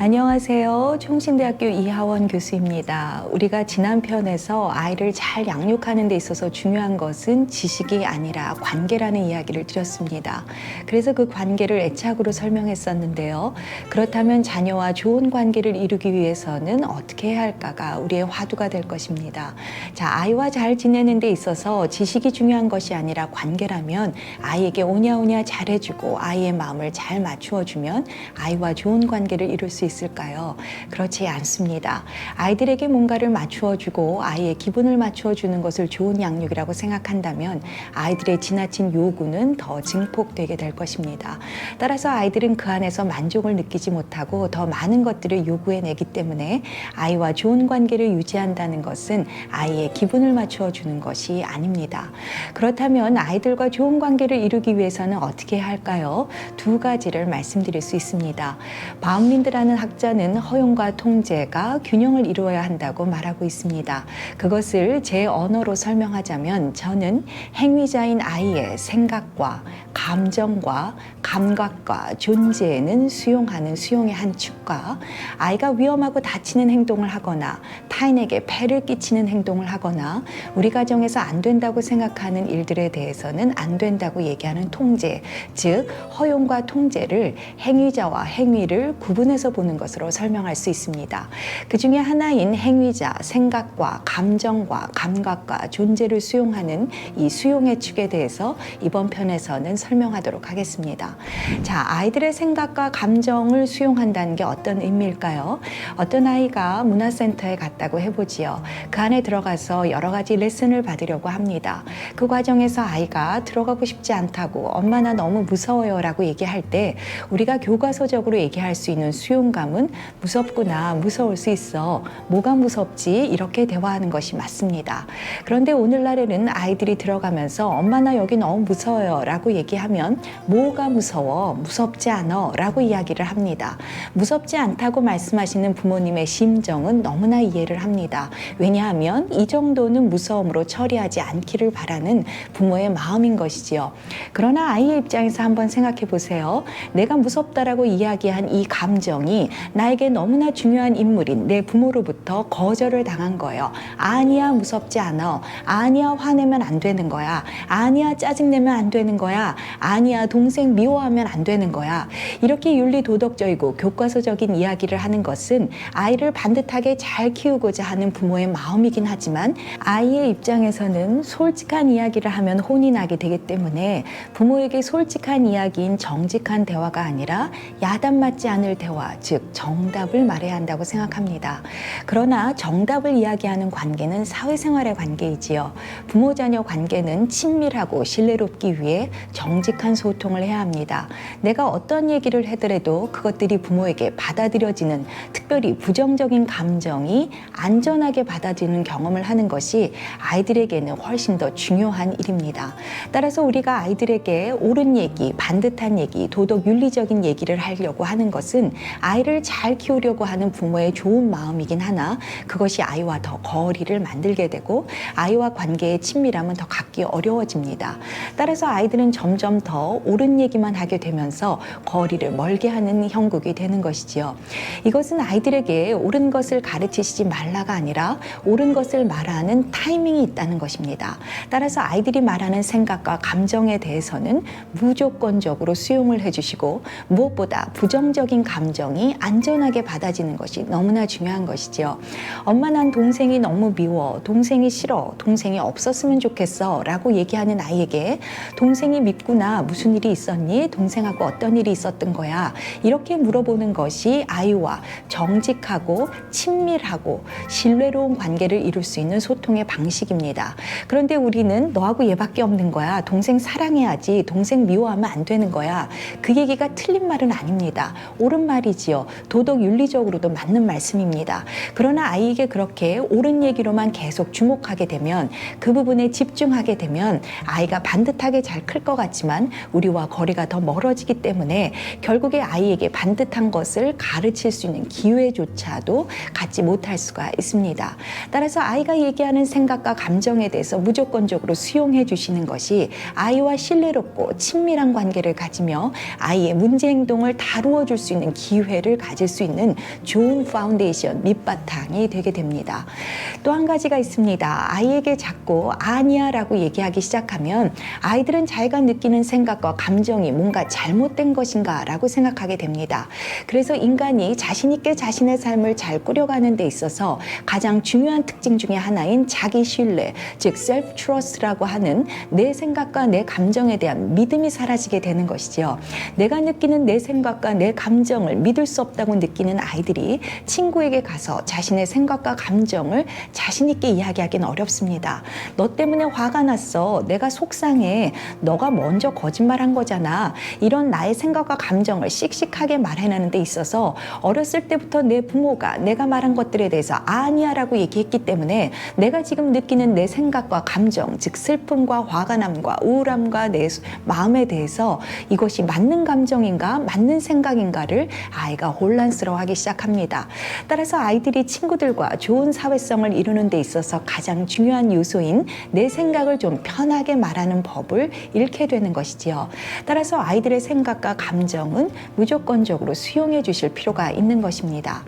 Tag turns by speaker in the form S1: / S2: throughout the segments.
S1: 안녕하세요. 총신대학교 이하원 교수입니다. 우리가 지난 편에서 아이를 잘 양육하는 데 있어서 중요한 것은 지식이 아니라 관계라는 이야기를 드렸습니다. 그래서 그 관계를 애착으로 설명했었는데요. 그렇다면 자녀와 좋은 관계를 이루기 위해서는 어떻게 해야 할까가 우리의 화두가 될 것입니다. 자, 아이와 잘 지내는 데 있어서 지식이 중요한 것이 아니라 관계라면 아이에게 오냐오냐 잘해주고 아이의 마음을 잘 맞추어주면 아이와 좋은 관계를 이룰 수 있을까요? 그렇지 않습니다. 아이들에게 뭔가를 맞추어주고 아이의 기분을 맞추어주는 것을 좋은 양육이라고 생각한다면 아이들의 지나친 요구는 더 증폭되게 될 것입니다. 따라서 아이들은 그 안에서 만족을 느끼지 못하고 더 많은 것들을 요구해내기 때문에 아이와 좋은 관계를 유지한다는 것은 아이의 기분을 맞추어주는 것이 아닙니다. 그렇다면 아이들과 좋은 관계를 이루기 위해서는 어떻게 해야 할까요? 두 가지를 말씀드릴 수 있습니다. 바움린드라는 학자는 허용과 통제가 균형을 이루어야 한다고 말하고 있습니다. 그것을 제 언어로 설명하자면 저는 행위자인 아이의 생각과 감정과 감각과 존재는 수용의 한 축과 아이가 위험하고 다치는 행동을 하거나 타인에게 폐를 끼치는 행동을 하거나 우리 가정에서 안 된다고 생각하는 일들에 대해서는 안 된다고 얘기하는 통제, 즉 허용과 통제를 행위자와 행위를 구분해서 보는 것으로 설명할 수 있습니다. 그 중에 하나인 행위자, 생각과 감정과 감각과 존재를 수용하는 이 수용의 축에 대해서 이번 편에서는 설명하도록 하겠습니다. 자, 아이들의 생각과 감정을 수용한다는 게 어떤 의미일까요? 어떤 아이가 문화센터에 갔다고 해보지요. 그 안에 들어가서 여러 가지 레슨을 받으려고 합니다. 그 과정에서 아이가 들어가고 싶지 않다고 엄마 나 너무 무서워요 라고 얘기할 때 우리가 교과서적으로 얘기할 수 있는 수용감은 무섭구나, 무서울 수 있어, 뭐가 무섭지 이렇게 대화하는 것이 맞습니다. 그런데 오늘날에는 아이들이 들어가면서 엄마 나 여기 너무 무서워요 라고 얘기하면 뭐가 무서워, 무섭지 않아 라고 이야기를 합니다. 무섭지 않다고 말씀하시는 부모님의 심정은 너무나 이해를 합니다. 왜냐하면 이 정도는 무서움으로 처리하지 않기를 바라는 부모의 마음인 것이지요. 그러나 아이의 입장에서 한번 생각해 보세요. 내가 무섭다라고 이야기한 이 감정이 나에게 너무나 중요한 인물인 내 부모로부터 거절을 당한 거예요. 아니야, 무섭지 않아. 아니야, 화내면 안 되는 거야. 아니야, 짜증내면 안 되는 거야. 아니야, 동생 미워하면 안 되는 거야. 이렇게 윤리 도덕적이고 교과서적인 이야기를 하는 것은 아이를 반듯하게 잘 키우고자 하는 부모의 마음이긴 하지만 아이의 입장에서는 솔직한 이야기를 하면 혼이 나게 되기 때문에 부모에게 솔직한 이야기인 정직한 대화가 아니라 야단 맞지 않을 대화, 즉 정답을 말해야 한다고 생각합니다. 그러나 정답을 이야기하는 관계는 사회생활의 관계이지요. 부모-자녀 관계는 친밀하고 신뢰롭기 위해 정직한 소통을 해야 합니다. 내가 어떤 얘기를 하더라도 그것들이 부모에게 받아들여지는, 특별히 부정적인 감정이 안전하게 받아들이는 경험을 하는 것이 아이들에게는 훨씬 더 중요한 일입니다. 따라서 우리가 아이들에게 옳은 얘기, 반듯한 얘기, 도덕 윤리적인 얘기를 하려고 하는 것은 아이를 잘 키우려고 하는 부모의 좋은 마음이긴 하나 그것이 아이와 더 거리를 만들게 되고 아이와 관계의 친밀함은 더 갖기 어려워집니다. 따라서 아이들은 점점 더 옳은 얘기만 하게 되면서 거리를 멀게 하는 형국이 되는 것이지요. 이것은 아이들에게 옳은 것을 가르치시지 말라가 아니라 옳은 것을 말하는 타이밍이 있다는 것입니다. 따라서 아이들이 말하는 생각과 감정에 대해서는 무조건적으로 수용을 해주시고 무엇보다 부정적인 감정이 안전하게 받아지는 것이 너무나 중요한 것이지요. 엄마 난 동생이 너무 미워, 동생이 싫어, 동생이 없었으면 좋겠어 라고 얘기하는 아이에게 동생이 밉구나, 무슨 일이 있었니? 동생하고 어떤 일이 있었던 거야? 이렇게 물어보는 것이 아이와 정직하고 친밀하고 신뢰로운 관계를 이룰 수 있는 소통의 방식입니다. 그런데 우리는 너하고 얘밖에 없는 거야, 동생 사랑해야지, 동생 미워하면 안 되는 거야, 그 얘기가 틀린 말은 아닙니다. 옳은 말이지요. 도덕 윤리적으로도 맞는 말씀입니다. 그러나 아이에게 그렇게 옳은 얘기로만 계속 주목하게 되면, 그 부분에 집중하게 되면 아이가 반듯하게 잘 클 것 같지만 우리와 거리가 더 멀어지기 때문에 결국에 아이에게 반듯한 것을 가르칠 수 있는 기회조차도 갖지 못할 수가 수가 있습니다. 따라서 아이가 얘기하는 생각과 감정에 대해서 무조건적으로 수용해 주시는 것이 아이와 신뢰롭고 친밀한 관계를 가지며 아이의 문제 행동을 다루어 줄 수 있는 기회를 가질 수 있는 좋은 파운데이션, 밑바탕이 되게 됩니다. 또 한 가지가 있습니다. 아이에게 자꾸 아니야 라고 얘기하기 시작하면 아이들은 자기가 느끼는 생각과 감정이 뭔가 잘못된 것인가 라고 생각하게 됩니다. 그래서 인간이 자신 있게 자신의 삶을 잘 꾸려가는 데 있어서 가장 중요한 특징 중에 하나인 자기 신뢰, 즉 셀프 트러스트라고 하는 내 생각과 내 감정에 대한 믿음이 사라지게 되는 것이죠. 내가 느끼는 내 생각과 내 감정을 믿을 수 없다고 느끼는 아이들이 친구에게 가서 자신의 생각과 감정을 자신 있게 이야기하기는 어렵습니다. 너 때문에 화가 났어. 내가 속상해. 너가 먼저 거짓말한 거잖아. 이런 나의 생각과 감정을 씩씩하게 말해내는 데 있어서 어렸을 때부터 내 부모가 내가 말한 것들에 대해서 아니야 라고 얘기했기 때문에 내가 지금 느끼는 내 생각과 감정, 즉 슬픔과 화가 남과 우울함과 내 마음에 대해서 이것이 맞는 감정인가 맞는 생각인가를 아이가 혼란스러워하기 시작합니다. 따라서 아이들이 친구들과 좋은 사회성을 이루는 데 있어서 가장 중요한 요소인 내 생각을 좀 편하게 말하는 법을 잃게 되는 것이지요. 따라서 아이들의 생각과 감정은 무조건적으로 수용해 주실 필요가 있는 것입니다.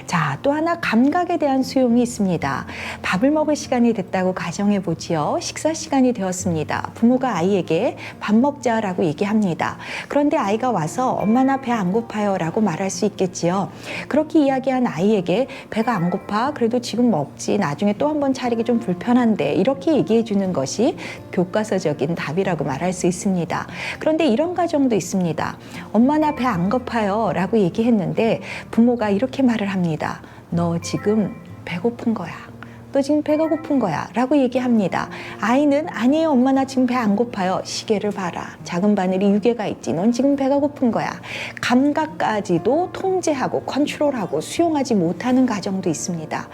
S1: 자, 또 하나 감각에 대한 수용이 있습니다. 밥을 먹을 시간이 됐다고 가정해 보지요. 식사 시간이 되었습니다. 부모가 아이에게 밥 먹자라고 얘기합니다. 그런데 아이가 와서 엄마 나 배 안 고파요 라고 말할 수 있겠지요. 그렇게 이야기한 아이에게 배가 안 고파? 그래도 지금 먹지. 나중에 또 한 번 차리기 좀 불편한데 이렇게 얘기해 주는 것이 교과서적인 답이라고 말할 수 있습니다. 그런데 이런 가정도 있습니다. 엄마 나 배 안 고파요 라고 얘기했는데 부모가 이렇게 말을 합니다. 너 지금 배고픈 거야. 너 지금 배가 고픈 거야 라고 얘기합니다. 아이는 아니에요 엄마 나 지금 배 안 고파요. 시계를 봐라. 작은 바늘이 6개가 있지. 넌 지금 배가 고픈 거야. 감각까지도 통제하고 컨트롤하고 수용하지 못하는 가정도 있습니다.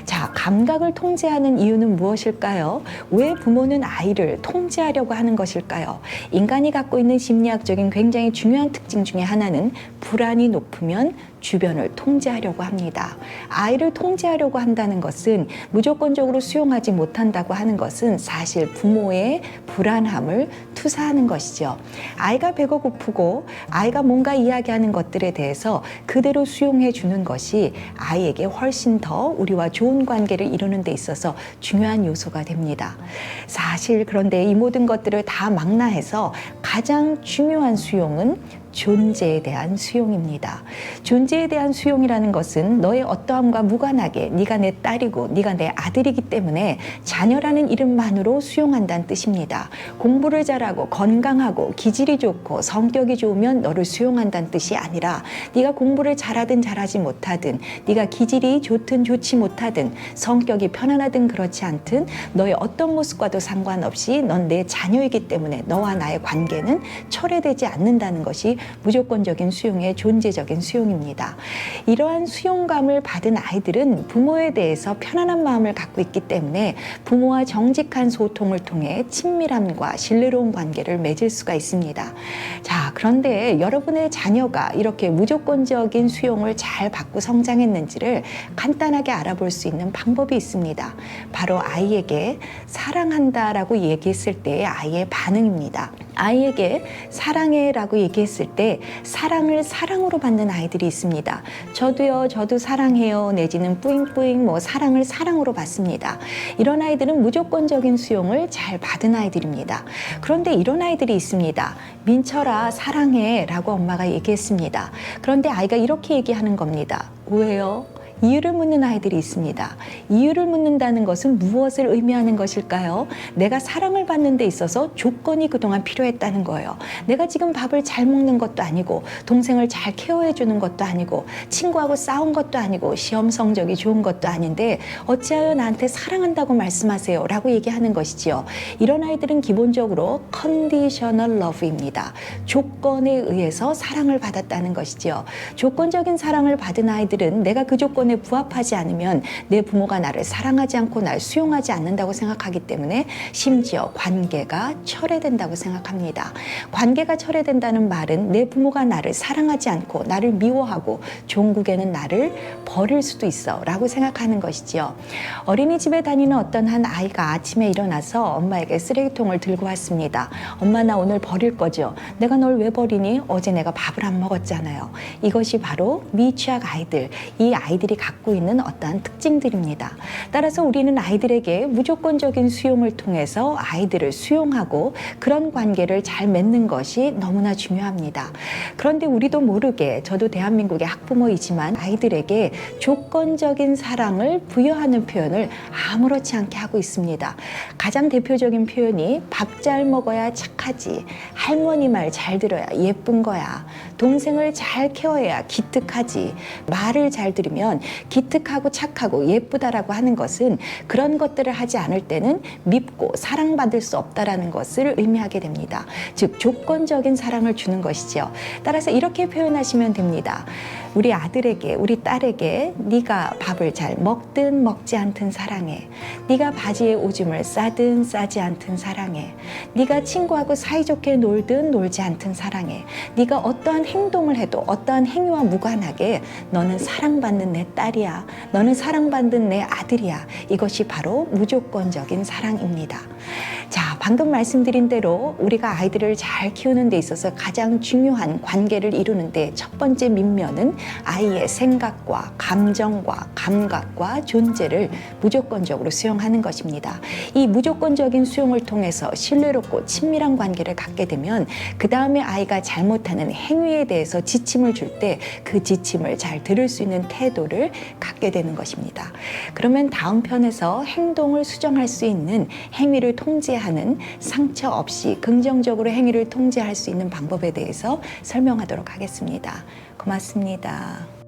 S1: 자, 감각을 통제하는 이유는 무엇일까요? 왜 부모는 아이를 통제하려고 하는 것일까요? 인간이 갖고 있는 심리학적인 굉장히 중요한 특징 중에 하나는 불안이 높으면 주변을 통제하려고 합니다. 아이를 통제하려고 한다는 것은 무조건적으로 수용하지 못한다고 하는 것은 사실 부모의 불안함을 투사하는 것이죠. 아이가 배가 고프고 아이가 뭔가 이야기하는 것들에 대해서 그대로 수용해 주는 것이 아이에게 훨씬 더 우리와 좋은 관계를 이루는 데 있어서 중요한 요소가 됩니다. 사실 그런데 이 모든 것들을 다 망라해서 가장 중요한 수용은 존재에 대한 수용입니다. 존재에 대한 수용이라는 것은 너의 어떠함과 무관하게 네가 내 딸이고 네가 내 아들이기 때문에 자녀라는 이름만으로 수용한다는 뜻입니다. 공부를 잘하고 건강하고 기질이 좋고 성격이 좋으면 너를 수용한다는 뜻이 아니라 네가 공부를 잘하든 잘하지 못하든 네가 기질이 좋든 좋지 못하든 성격이 편안하든 그렇지 않든 너의 어떤 모습과도 상관없이 넌 내 자녀이기 때문에 너와 나의 관계는 철회되지 않는다는 것이 무조건적인 수용의 존재적인 수용입니다. 이러한 수용감을 받은 아이들은 부모에 대해서 편안한 마음을 갖고 있기 때문에 부모와 정직한 소통을 통해 친밀함과 신뢰로운 관계를 맺을 수가 있습니다. 자, 그런데 여러분의 자녀가 이렇게 무조건적인 수용을 잘 받고 성장했는지를 간단하게 알아볼 수 있는 방법이 있습니다. 바로 아이에게 사랑한다라고 얘기했을 때의 아이의 반응입니다. 아이에게 사랑해라고 얘기했을 때 사랑을 사랑으로 받는 아이들이 있습니다. 저도요, 저도 사랑해요 내지는 뿌잉뿌잉 사랑을 사랑으로 받습니다. 이런 아이들은 무조건적인 수용을 잘 받은 아이들입니다. 그런데 이런 아이들이 있습니다. 민철아 사랑해 라고 엄마가 얘기했습니다. 그런데 아이가 이렇게 얘기하는 겁니다. 왜요? 이유를 묻는 아이들이 있습니다. 이유를 묻는다는 것은 무엇을 의미하는 것일까요? 내가 사랑을 받는 데 있어서 조건이 그동안 필요했다는 거예요. 내가 지금 밥을 잘 먹는 것도 아니고 동생을 잘 케어해 주는 것도 아니고 친구하고 싸운 것도 아니고 시험 성적이 좋은 것도 아닌데 어찌하여 나한테 사랑한다고 말씀하세요 라고 얘기하는 것이지요. 이런 아이들은 기본적으로 conditional love입니다. 조건에 의해서 사랑을 받았다는 것이지요. 조건적인 사랑을 받은 아이들은 내가 그 조건에 표현에 부합하지 않으면 내 부모가 나를 사랑하지 않고 날 수용하지 않는다고 생각하기 때문에 심지어 관계가 철회된다고 생각합니다. 관계가 철회된다는 말은 내 부모가 나를 사랑하지 않고 나를 미워하고 종국에는 나를 버릴 수도 있어 라고 생각하는 것이지요. 어린이집에 다니는 어떤 한 아이가 아침에 일어나서 엄마에게 쓰레기통을 들고 왔습니다. 엄마, 나 오늘 버릴 거죠? 내가 널 왜 버리니? 어제 내가 밥을 안 먹었잖아요. 이것이 바로 미취학 아이들, 이 아이들이 갖고 있는 어떠한 특징들입니다. 따라서 우리는 아이들에게 무조건적인 수용을 통해서 아이들을 수용하고 그런 관계를 잘 맺는 것이 너무나 중요합니다. 그런데 우리도 모르게, 저도 대한민국의 학부모이지만 아이들에게 조건적인 사랑을 부여하는 표현을 아무렇지 않게 하고 있습니다. 가장 대표적인 표현이 밥 잘 먹어야 착하지, 할머니 말 잘 들어야 예쁜 거야, 동생을 잘 케어해야 기특하지. 말을 잘 들으면 기특하고 착하고 예쁘다라고 하는 것은 그런 것들을 하지 않을 때는 밉고 사랑받을 수 없다라는 것을 의미하게 됩니다. 즉 조건적인 사랑을 주는 것이죠. 따라서 이렇게 표현하시면 됩니다. 우리 아들에게, 우리 딸에게 네가 밥을 잘 먹든 먹지 않든 사랑해. 네가 바지에 오줌을 싸든 싸지 않든 사랑해. 네가 친구하고 사이좋게 놀든 놀지 않든 사랑해. 네가 어떠한 행동을 해도 어떠한 행위와 무관하게 너는 사랑받는 내 딸이야. 너는 사랑받는 내 아들이야. 이것이 바로 무조건적인 사랑입니다. 자, 방금 말씀드린 대로 우리가 아이들을 잘 키우는 데 있어서 가장 중요한 관계를 이루는데 첫 번째 민면은 아이의 생각과 감정과 감각과 존재를 무조건적으로 수용하는 것입니다. 이 무조건적인 수용을 통해서 신뢰롭고 친밀한 관계를 갖게 되면 그 다음에 아이가 잘못하는 행위에 대해서 지침을 줄 때 그 지침을 잘 들을 수 있는 태도를 갖게 되는 것입니다. 그러면 다음 편에서 행동을 수정할 수 있는, 행위를 통제하는, 상처 없이 긍정적으로 행위를 통제할 수 있는 방법에 대해서 설명하도록 하겠습니다. 고맙습니다.